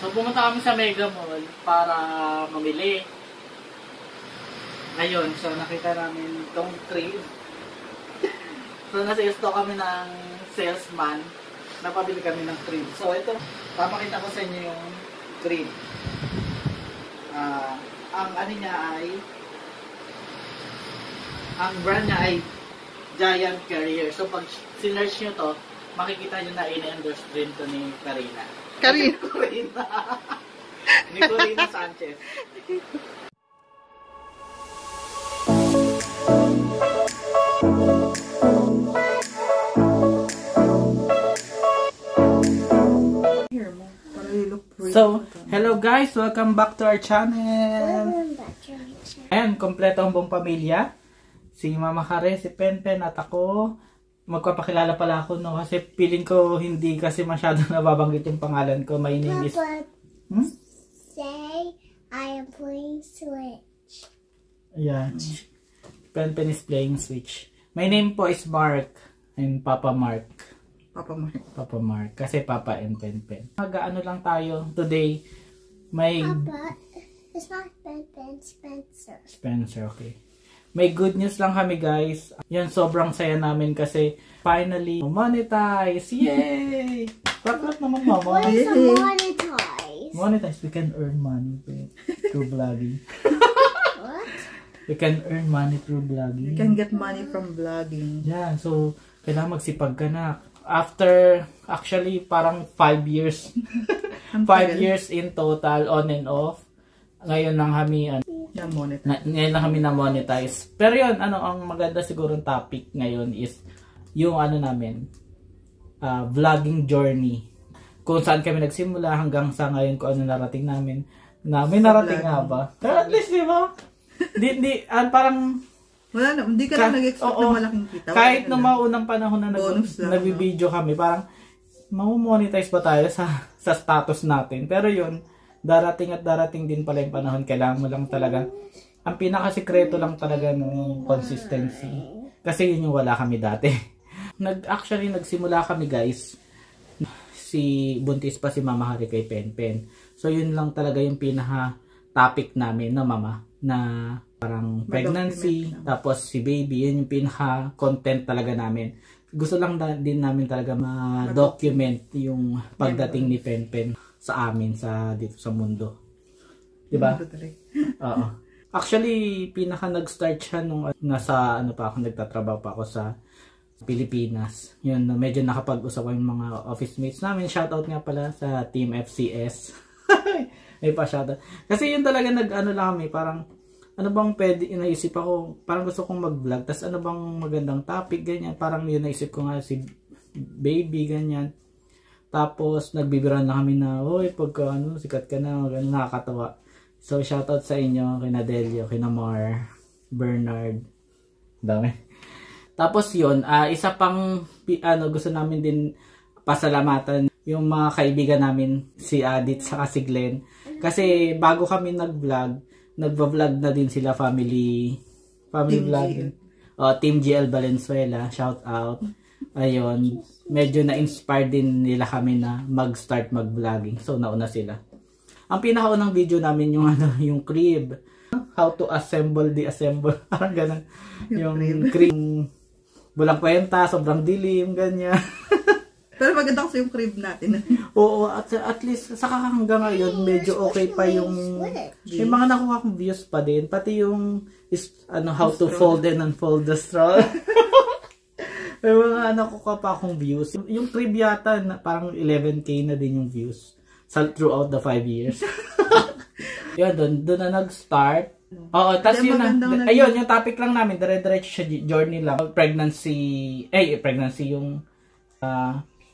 So pumunta kami sa Mega Mall para mamili. Ayun, so nakita namin itong crib. So nasa-stock kami ng salesman. Napabili kami ng crib. So ito, papakita ko sa inyo yung crib. Ang ano niya ay, ang brand niya ay Giant Carrier. So pag sinerch nyo to, makikita nyo na in-endorse din to ni Karina. Karina. Ni Corina Sanchez. So, hello guys! Welcome back to our channel! Ayan, kompleto ang buong pamilya. Si Mama Kare, si Penpen at ako. Magpapakilala pala ako, no? Kasi feeling ko hindi kasi masyado nababanggit yung pangalan ko. My name is... Say, I am playing Switch. Ayan. Penpen is playing Switch. My name po is Mark. I'm Papa Mark. Papa Mark. Kasi Papa and Penpen. Mag-ano lang tayo today. May... Papa, it's not Penpen, Spencer. Spencer, okay. May good news lang kami guys. Yan, sobrang saya namin kasi finally monetize. Yay! Clap naman mama. What is a monetize? Monetize, we can earn money through vlogging. What? We can earn money through vlogging. You can get money from vlogging. Yeah, so kailangan magsipag ka na. After, actually, parang 5 years. 5 years in total, on and off. Ngayon lang kami, ngayon lang kami na-monetize. Pero yun, ang maganda siguro topic ngayon is yung namin, vlogging journey. Kung saan kami nagsimula hanggang sa ngayon kung ano narating namin. May narating nga ba? Pero at least, di ba? Parang... Wala na, hindi ka na nag-expect ng malaking kita. Kahit nung maunang panahon na nagbibideo kami, parang mamumonetize ba tayo sa status natin. Pero yun, darating at darating din pala yung panahon. Kailangan mo lang talaga, ang pinakasikreto lang talaga ng consistency. Kasi yun yung wala kami dati. Actually, nagsimula kami guys. Si buntis pa si Mama Hari kay Penpen. So yun lang talaga yung pinaka-topic namin, no Mama? Na parang pregnancy, tapos si baby, yun yung pinaka-content talaga namin. Gusto lang din namin talaga ma-document yung pagdating ni Penpen sa amin, dito sa mundo. Diba? Oo. Actually, pinaka-nag-start siya nung nasa, nagtatrabaho pa ako sa Pilipinas. Yun, medyo nakapag-usap yung mga office mates namin. Shoutout nga pala sa Team FCS. May pa shoutout. Kasi yun talaga lang kami, parang ano bang pwede, inaisip ako, parang gusto kong mag-vlog, tas ano bang magandang topic, ganyan, parang yun naisip ko nga si baby, ganyan. Tapos nagbibiran na kami na, oy, pagka sikat ka na, nakakatawa. So shoutout sa inyo, kina Delio, kina Mar, Bernard, dami. Tapos yun, isa pang gusto namin din pasalamatan yung mga kaibigan namin, si Adit saka si Glenn. Kasi bago kami nagva-vlog na din sila, family vlog. Team GL Valenzuela, shout out. Ayun, medyo na-inspire din nila kami na mag-start mag-vlogging. So nauna sila. Ang pinakaunang video namin yung yung crib. How to assemble the assemble. Parang ganun. Yung crib. Bulang kwenta, sobrang dilim, ganyan. Pero maganda kasi yung crib natin. Oo, at least saka hanggang ngayon medyo okay pa yung may mga nakuha kong views pa din, pati yung how to fold and unfold the straw. May mga nakuha pa akong views. Yung crib yata parang 11K na din yung views throughout the 5 years. Yun, doon na nag-start. Oo, tapos yun ayun, yung topic lang namin, dire-diretso siya, journey lang. Pregnancy yung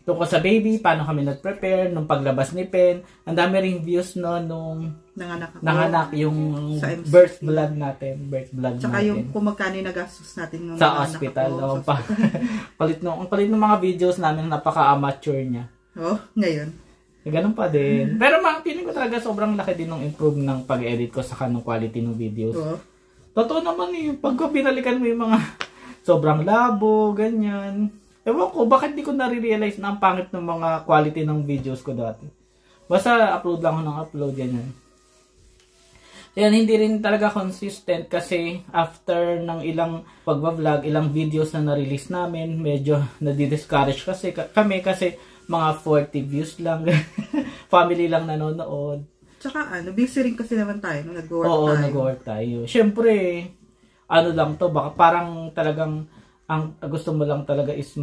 tungkol sa baby, paano kami nag-prepare, nung paglabas ni Pen. Ang dami ring views nung nanganak yung birth vlog natin. Tsaka yung kung magkano nagastos natin sa hospital. Ang palit ng mga videos namin, napaka-amateur niya. Oh, ngayon. Ganun pa din. Pero feeling ko talaga sobrang laki din ng improve ng pag-edit ko sa kanong quality ng videos. Totoo naman pag binalikan mo yung mga sobrang labo, ganyan. Ewan ko, bakit di ko nare-realize na ang pangit ng mga quality ng videos ko dati. Basta upload lang ako ng upload, yan. Yan, hindi rin talaga consistent kasi after ng ilang pagbablog, ilang videos na na-release namin, medyo nadi-discourage kasi kami kasi mga 40 views lang. Family lang nanonood. Tsaka busy rin kasi naman tayo nung nag-work tayo. Oo, nag-work tayo. Siyempre, lang to, baka parang talagang ang gusto mo lang talaga is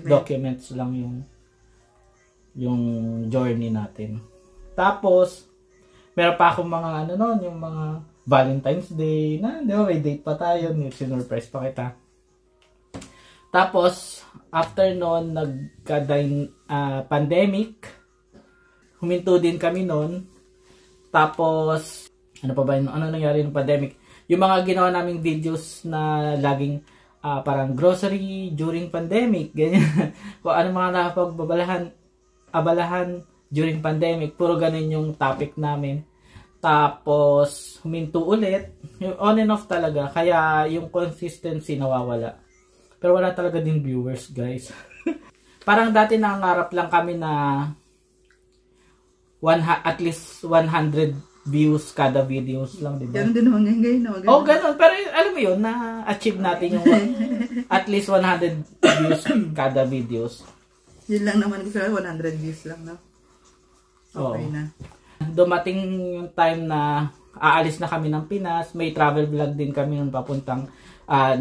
documents lang yung journey natin. Tapos, meron pa akong mga yung mga Valentine's Day na, di ba, may date pa tayo, sinurprise pa kita. Tapos, after noon, pandemic, huminto din kami noon. Tapos, ano nangyari ng pandemic? Yung mga ginawa naming videos na laging parang grocery during pandemic, ganyan. Kung ano mga abalahan during pandemic, puro ganun yung topic namin. Tapos, huminto ulit. Yung on and off talaga. Kaya yung consistency nawawala. Pero wala talaga din viewers, guys. Parang dati nangangarap lang kami na at least 100 views kada videos lang, di ba? Ganun din naman ngayon. Oh, ganun. Pero alam mo yun, na-achieve natin yung at least 100 views kada videos. Yun lang naman. Gusto 100 views lang, no? Okay na. Dumating yung time na aalis na kami ng Pinas. May travel vlog din kami nung papuntang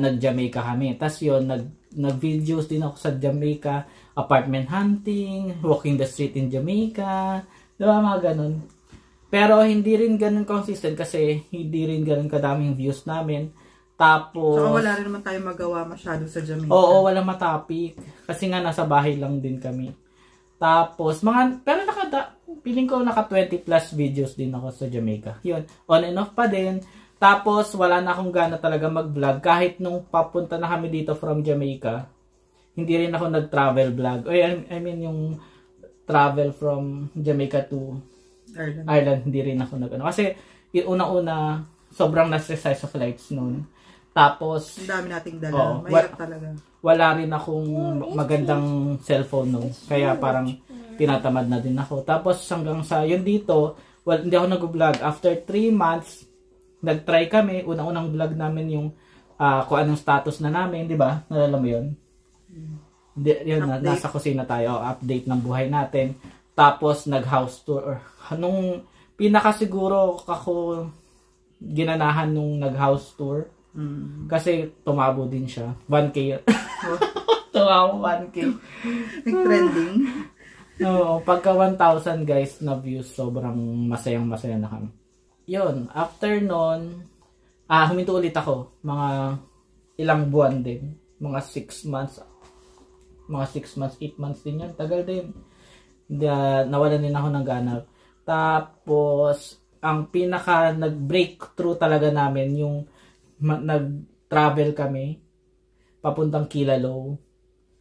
nag-Jamaica kami. Tapos yun, nag-videos din ako sa Jamaica. Apartment hunting, walking the street in Jamaica. Diba, mga ganun. Pero hindi rin ganun consistent kasi hindi rin ganun kadaming views namin. Tapos... Saka wala rin naman tayo magawa masyado sa Jamaica. Oo, wala matapik. Kasi nga nasa bahay lang din kami. Tapos, pero feeling ko naka 20 plus videos din ako sa Jamaica. Yun, on and off pa din. Tapos, wala na akong gana talaga mag-vlog. Kahit nung papunta na kami dito from Jamaica, hindi rin ako nag-travel vlog. I mean, yung travel from Jamaica to Ireland, hindi rin ako nag-ano. Kasi, yung unang-una, sobrang na-stress sa flights noon. Tapos, ang dami nating dala. Mahirap talaga. Wala rin akong magandang cellphone noon. Kaya parang tinatamad na din ako. Tapos hanggang sa yun dito, hindi ako nag-vlog. After 3 months, nag-try kami. Unang-unang vlog namin yung kung anong status na namin, di ba? Nalala mo yun? Yun, nasa kusina tayo. Update ng buhay natin. Tapos nag-house tour. Nung pinakasiguro ako ginanahan nung nag-house tour, kasi tumabo din siya. 1K. Tumabo 1K. Nag-trending. Oo, pagka 1,000 guys na views, sobrang masayang-masaya na kami. Yun, after nun, huminto ulit ako. Mga ilang buwan din. Mga 6 months. Mga 6 months, 8 months din yan. Tagal din. Nawalan din ako ng gana. Tapos, ang pinaka nag-breakthrough talaga namin, yung nag-travel kami papuntang Kilalo.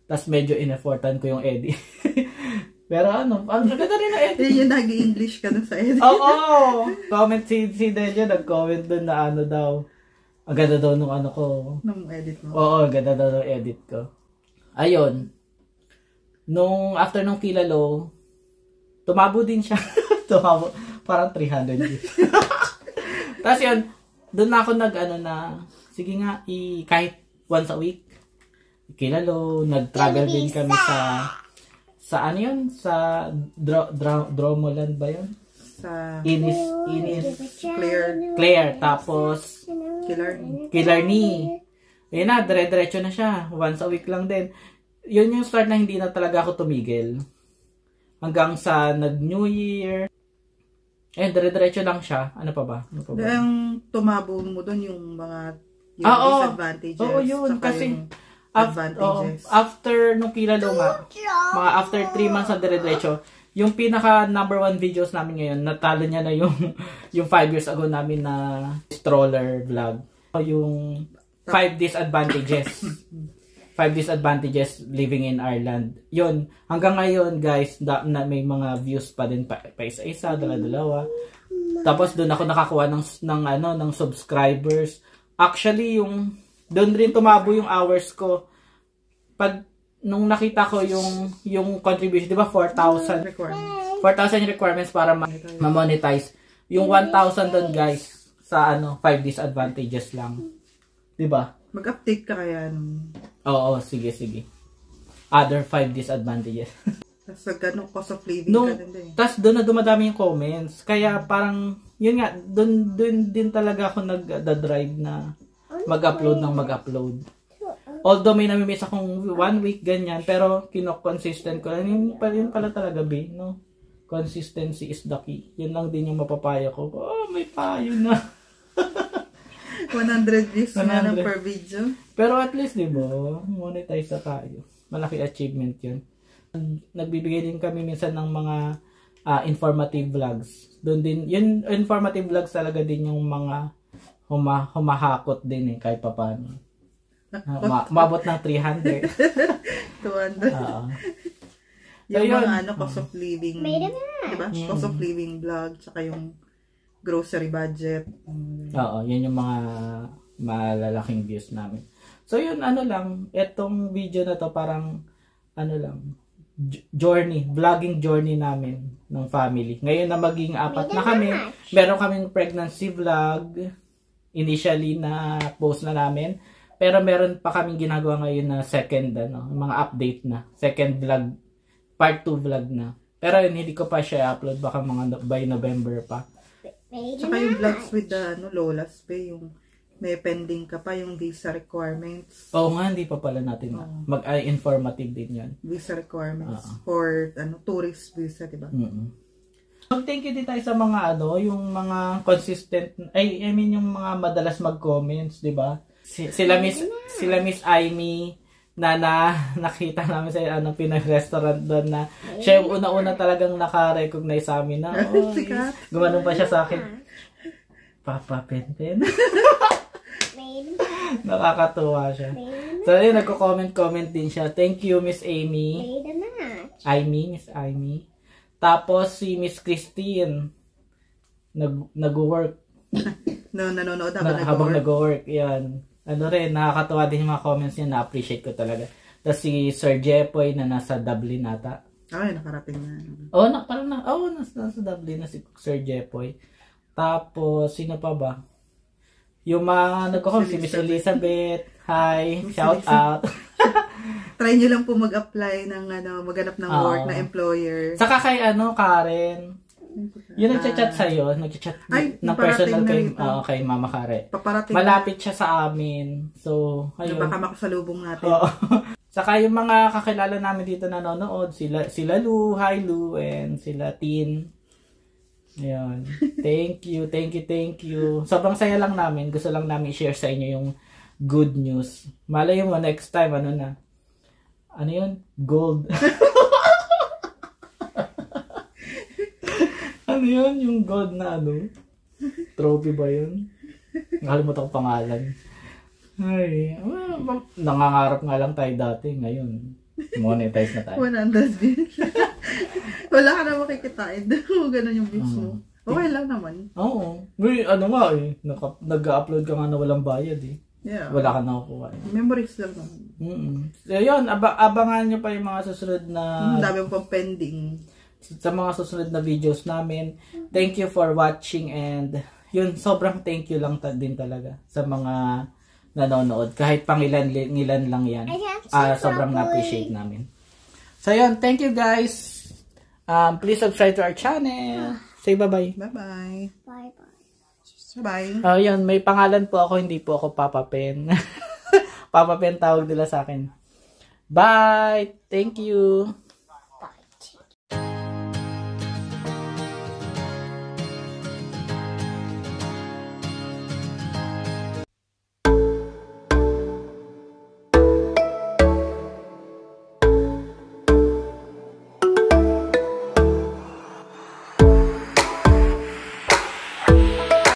Tapos medyo in-effortan ko yung edit. Pero ang ganda rin na edit. Yung nag-English ka dun sa edit. Oo! Comment si Deja, nag-comment dun na daw. Ang ganda daw nung ko. Nung edit mo. Oo, ang ganda daw nung edit ko. Ayun. After nung Kilalo, tumabo din siya. Tumabo. Parang 300 views. Tapos yun, doon na ako sige nga, kahit once a week, Kilalo, nag-travel din kami sa Dromoland ba yun? Sa Claire, tapos Killarney. Ayun na, dire-diretso na siya. Once a week lang din. Yun yung start na hindi na talaga ako tumigil. Hanggang sa nag-New Year. Dire-diretso lang siya. Ano pa ba? Ang tumabo mo doon yung mga disadvantages. Oo, yun. Kasi advantages. After nung Kilalo nga, mga after 3 months na dire-diretso, yung pinaka number 1 videos namin ngayon, natalo niya na yung 5 years ago namin na stroller vlog. Yung 5 disadvantages. 5 disadvantages living in Ireland. Yun, hanggang ngayon guys, na may mga views pa din pa isa-isa, dala-dalawa. Tapos doon ako nakakuha ng subscribers. Actually, doon rin tumabo yung hours ko. Nung nakita ko yung contribution, di ba 4,000? 4,000 requirements para ma-monetize. Yung 1,000 doon guys, sa 5 disadvantages lang. Diba? Mag-update ka kaya. Oo, sige. Other 5 disadvantages. Tapos ganun cost of living ka din din. Tapos doon na dumadami yung comments. Kaya parang, yun nga, doon din talaga ako nag-drive na mag-upload. Although may namimiss akong 1 week ganyan, pero consistent ko. Yun pala talaga, no? Consistency is the key. Yun lang din yung mapapaya ko. Oh, may payo na. 100 views na per video. Pero at least, di ba, monetize na tayo. Malaki achievement yun. Nagbibigay din kami minsan ng mga informative vlogs. Doon din, yun, informative vlogs talaga din yung mga humahakot din kahit papaano. Umabot ng 300. 200. So, yung mga cost of living. Diba? Cost of living vlog, tsaka yung grocery budget. Oo, yun yung mga malalaking views namin. So yun, etong video na to parang, vlogging journey namin ng family. Ngayon na maging 4 na kami, meron kaming pregnancy vlog, initially na post na namin, pero meron pa kaming ginagawa ngayon na second, mga update na, second vlog, part 2 vlog na. Pero yun, hindi ko pa siya upload, baka mga by November pa. Tsaka yung vlogs with the Lola's Pay, yung may pending ka pa yung visa requirements. Oo nga, hindi pa pala natin informative din yan. Visa requirements for tourist visa, diba? Thank you din tayo sa mga yung mga consistent, yung mga madalas mag-comments, diba? Sila Miss Aimee na nakita namin sa Pinag-restaurant doon na siya yung una-una talagang naka-recognize sa amin na gumanon pa siya sa akin. Papa Pen. Nakakatuwa siya. So yun, nagko-comment din siya. Thank you Miss Amy. Miss Aimee. Tapos si Miss Christine nag-work. Nanonood habang nag-work. Yan. Nakakatuwa din yung mga comments niya, na-appreciate ko talaga. Tapos si Sir Jepoy na nasa Dublin nata. Ay, nakarating na. Nasa Dublin na si Sir Jepoy. Tapos, sino pa ba? Yung mga nagko-comment, si Miss Elizabeth. Hi, shout out. Try nyo lang po mag-apply ng maghanap ng work na employer. Saka kay Karen. Yun nagchat-chat sa'yo, nagchat-chat ng personal kay Mama Kare. Malapit siya sa amin. So, ayun. Baka makasalubong natin. Saka yung mga kakilala namin dito na nanonood, sila Lu, hi Lu, and sila Tin. Ayun. Thank you. Sobrang saya lang namin. Gusto lang namin i-share sa inyo yung good news. Malay mo, next time, yun? Gold. Yun? Yung gold na trophy ba yun? Nakalimutan ko pangalan. Ay, nangangarap nga lang tayo dati. Ngayon, monetize na tayo. 100 views. Wala ka na makikitain. Ganun yung views mo. Okay lang naman. Oo. Nag-upload ka nga na walang bayad Yeah. Wala ka nakukuha. Memories lang naman. So yun, abangan nyo pa yung mga susunod na... Dami mo pang pending. Sa mga susunod na videos namin. Thank you for watching, and yun, sobrang thank you lang din talaga sa mga nanonood. Kahit pangilan lang yan. Sobrang na-appreciate namin. So yun, thank you guys. Please subscribe to our channel. Say bye-bye. Bye-bye. Bye-bye. Bye. Yun, may pangalan po ako, hindi po ako Papa Pen. Papa Pen tawag nila sa akin. Bye! Thank you!